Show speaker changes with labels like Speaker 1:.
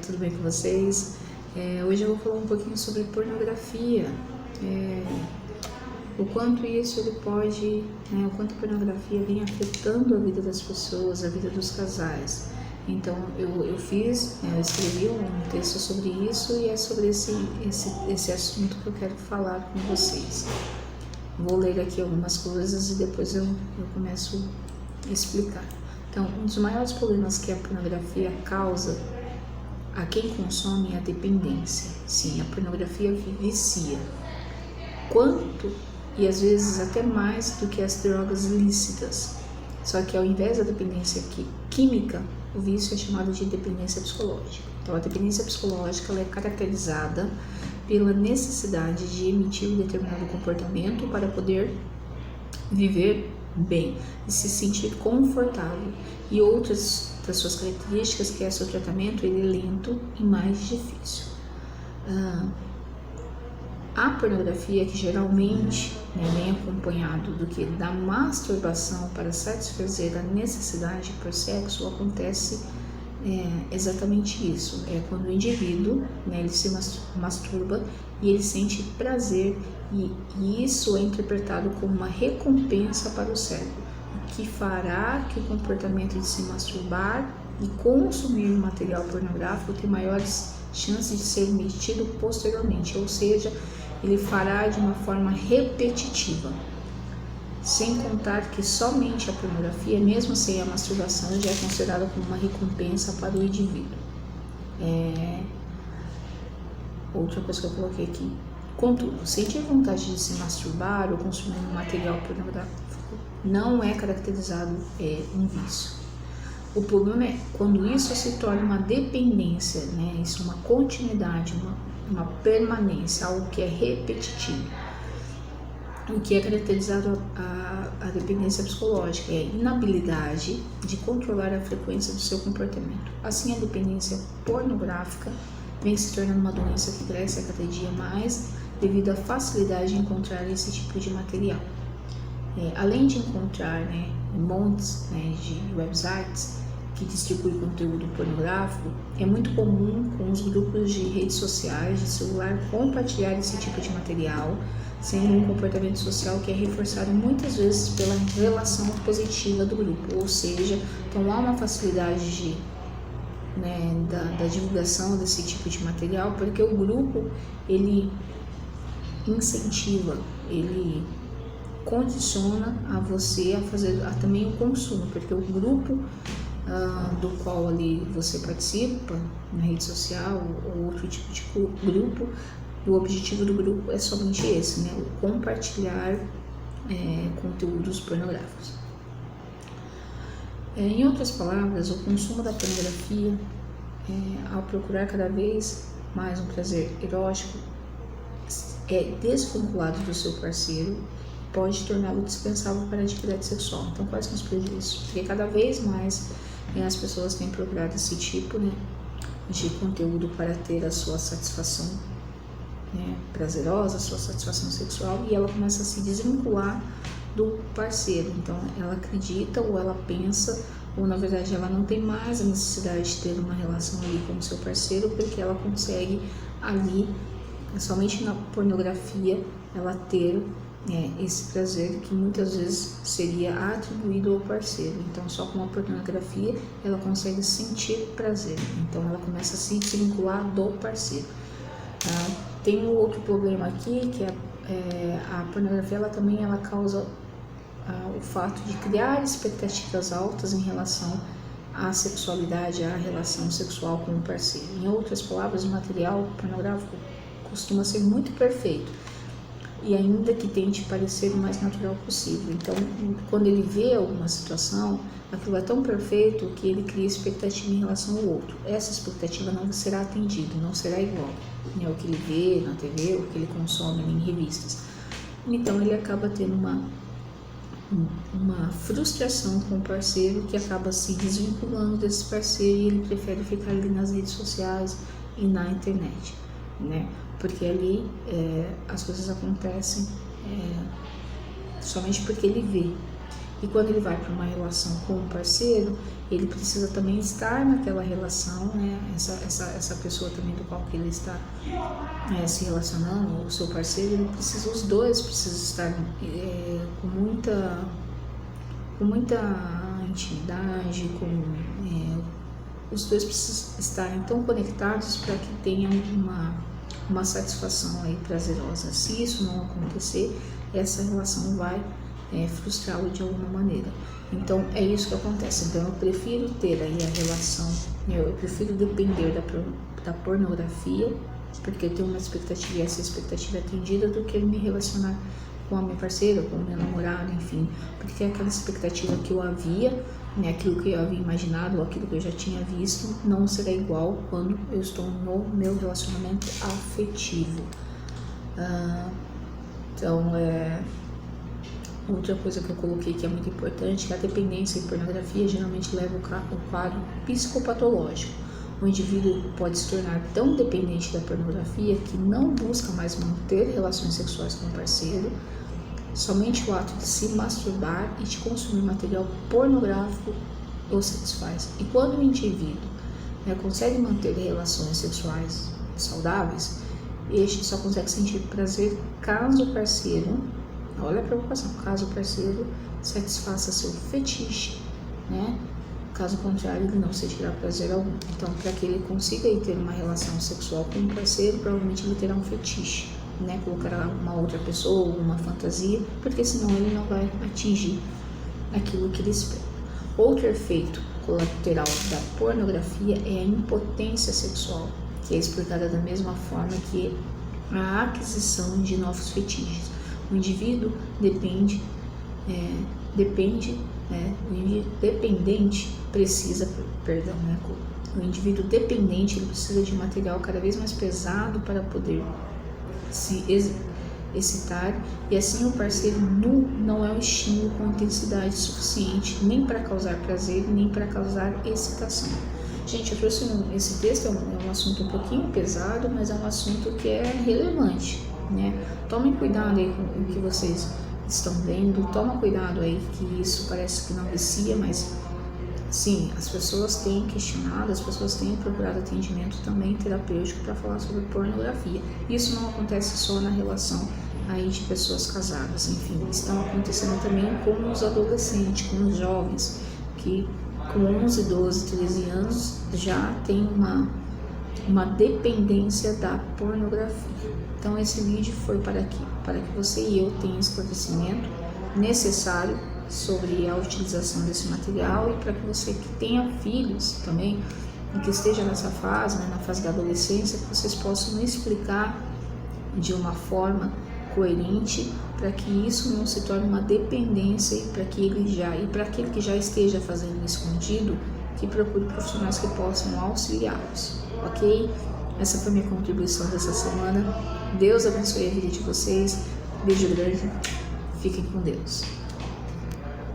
Speaker 1: tudo bem com vocês? Hoje eu vou falar um pouquinho sobre pornografia, o quanto isso ele pode, o quanto a pornografia vem afetando a vida das pessoas, a vida dos casais. Então eu escrevi um texto sobre isso e é sobre esse assunto que eu quero falar com vocês. Vou ler aqui algumas coisas e depois eu começo a explicar. Então, um dos maiores problemas que a pornografia causa a quem consome é a dependência. Sim, a pornografia vicia. Quanto, e às vezes até mais do que as drogas lícitas. Só que ao invés da dependência química, o vício é chamado de dependência psicológica. Então, a dependência psicológica ela é caracterizada pela necessidade de emitir um determinado comportamento para poder viver bem e se sentir confortável. E outras das suas características, que é seu tratamento, ele é lento e mais difícil. A pornografia, que geralmente vem acompanhado do que da masturbação para satisfazer a necessidade por sexo, acontece exatamente isso. É quando o indivíduo ele se masturba e ele sente prazer e isso é interpretado como uma recompensa para o cérebro, o que fará que o comportamento de se masturbar e consumir material pornográfico tenha maiores chances de ser emitido posteriormente, ou seja, ele fará de uma forma repetitiva. Sem contar que somente a pornografia, mesmo sem a masturbação, já é considerada como uma recompensa para o indivíduo. Outra coisa que eu coloquei aqui. Contudo, sentir vontade de se masturbar ou consumir um material pornográfico não é caracterizado um vício. O problema é quando isso se torna uma dependência, isso é uma continuidade, uma permanência, algo que é repetitivo. O que é caracterizado a dependência psicológica é a inabilidade de controlar a frequência do seu comportamento. Assim, a dependência pornográfica vem se tornando uma doença que cresce a cada dia mais devido à facilidade de encontrar esse tipo de material. Além de encontrar montes de websites que distribuem conteúdo pornográfico, é muito comum com os grupos de redes sociais, de celular, compartilhar esse tipo de material, sendo um comportamento social que é reforçado muitas vezes pela relação positiva do grupo, ou seja, então há uma facilidade da divulgação desse tipo de material, porque o grupo ele incentiva, ele condiciona a você a fazer também o consumo, porque o grupo do qual ali você participa, na rede social ou outro tipo de grupo, o objetivo do grupo é somente esse, o compartilhar conteúdos pornográficos. Em outras palavras, o consumo da pornografia, ao procurar cada vez mais um prazer erótico, é desvinculado do seu parceiro, pode torná-lo dispensável para a atividade sexual. Então, quais são os prejuízos? Porque cada vez mais as pessoas têm procurado esse tipo de conteúdo para ter a sua satisfação prazerosa, a sua satisfação sexual, e ela começa a se desvincular do parceiro. Então, ela acredita ou ela pensa, ou na verdade ela não tem mais a necessidade de ter uma relação ali com o seu parceiro, porque ela consegue ali, somente na pornografia, ela ter esse prazer que muitas vezes seria atribuído ao parceiro. Então, só com a pornografia ela consegue sentir prazer. Então, ela começa a se desvincular do parceiro. Tem um outro problema aqui, que a pornografia ela causa o fato de criar expectativas altas em relação à sexualidade, à relação sexual com o parceiro. Em outras palavras, o material pornográfico costuma ser muito perfeito, e ainda que tente parecer o mais natural possível. Então, quando ele vê alguma situação, aquilo é tão perfeito que ele cria expectativa em relação ao outro. Essa expectativa não será atendida, não será igual o que ele vê na TV, o que ele consome em revistas. Então, ele acaba tendo uma frustração com o parceiro, que acaba se desvinculando desse parceiro, e ele prefere ficar ali nas redes sociais e na internet, porque ali as coisas acontecem somente porque ele vê. E quando ele vai para uma relação com o parceiro, ele precisa também estar naquela relação, né? Essa pessoa também do qual que ele está se relacionando, o seu parceiro, os dois precisam estar com muita intimidade, os dois precisam estar tão conectados para que tenham uma satisfação aí prazerosa. Se isso não acontecer, essa relação vai frustrá-lo de alguma maneira. Então é isso que acontece. Então eu prefiro ter aí a relação, eu prefiro depender da pornografia, porque eu tenho uma expectativa e essa expectativa é atendida, do que me relacionar com a minha parceira, com o meu namorado, enfim, porque aquela expectativa que eu havia, né, aquilo que eu havia imaginado, ou aquilo que eu já tinha visto, não será igual quando eu estou no meu relacionamento afetivo. Então, outra coisa que eu coloquei que é muito importante, que a dependência em pornografia geralmente leva ao quadro psicopatológico. O indivíduo pode se tornar tão dependente da pornografia que não busca mais manter relações sexuais com o parceiro. Somente o ato de se masturbar e de consumir material pornográfico o satisfaz. E quando o indivíduo consegue manter relações sexuais saudáveis, este só consegue sentir prazer caso o parceiro, olha a preocupação, caso o parceiro satisfaça seu fetiche, né? Caso contrário, ele não sentirá prazer algum. Então, para que ele consiga ter uma relação sexual com o parceiro, provavelmente ele terá um fetiche, né? Colocará uma outra pessoa, uma fantasia, porque senão ele não vai atingir aquilo que ele espera. Outro efeito colateral da pornografia é a impotência sexual, que é explicada da mesma forma que a aquisição de novos fetiches. O indivíduo dependente precisa, o indivíduo dependente ele precisa de material cada vez mais pesado para poder se excitar, e assim o parceiro nu não é um estímulo com intensidade suficiente nem para causar prazer, nem para causar excitação. Gente, eu trouxe esse texto, é um assunto um pouquinho pesado, mas é um assunto que é relevante, né? Tomem cuidado aí com o que vocês estão vendo, toma cuidado aí, que isso parece que não vicia, mas sim, as pessoas têm questionado, as pessoas têm procurado atendimento também terapêutico para falar sobre pornografia. Isso não acontece só na relação aí de pessoas casadas, enfim, estão acontecendo também com os adolescentes, com os jovens, que com 11, 12, 13 anos já tem uma dependência da pornografia. Então esse vídeo foi para que você e eu tenham esclarecimento necessário sobre a utilização desse material, e para que você que tenha filhos também e que esteja nessa fase, né, na fase da adolescência, que vocês possam explicar de uma forma coerente, para que isso não se torne uma dependência, e para aquele que já esteja fazendo escondido, que procure profissionais que possam auxiliá-los, ok? Essa foi a minha contribuição dessa semana. Deus abençoe a vida de vocês. Beijo grande. Fiquem com Deus.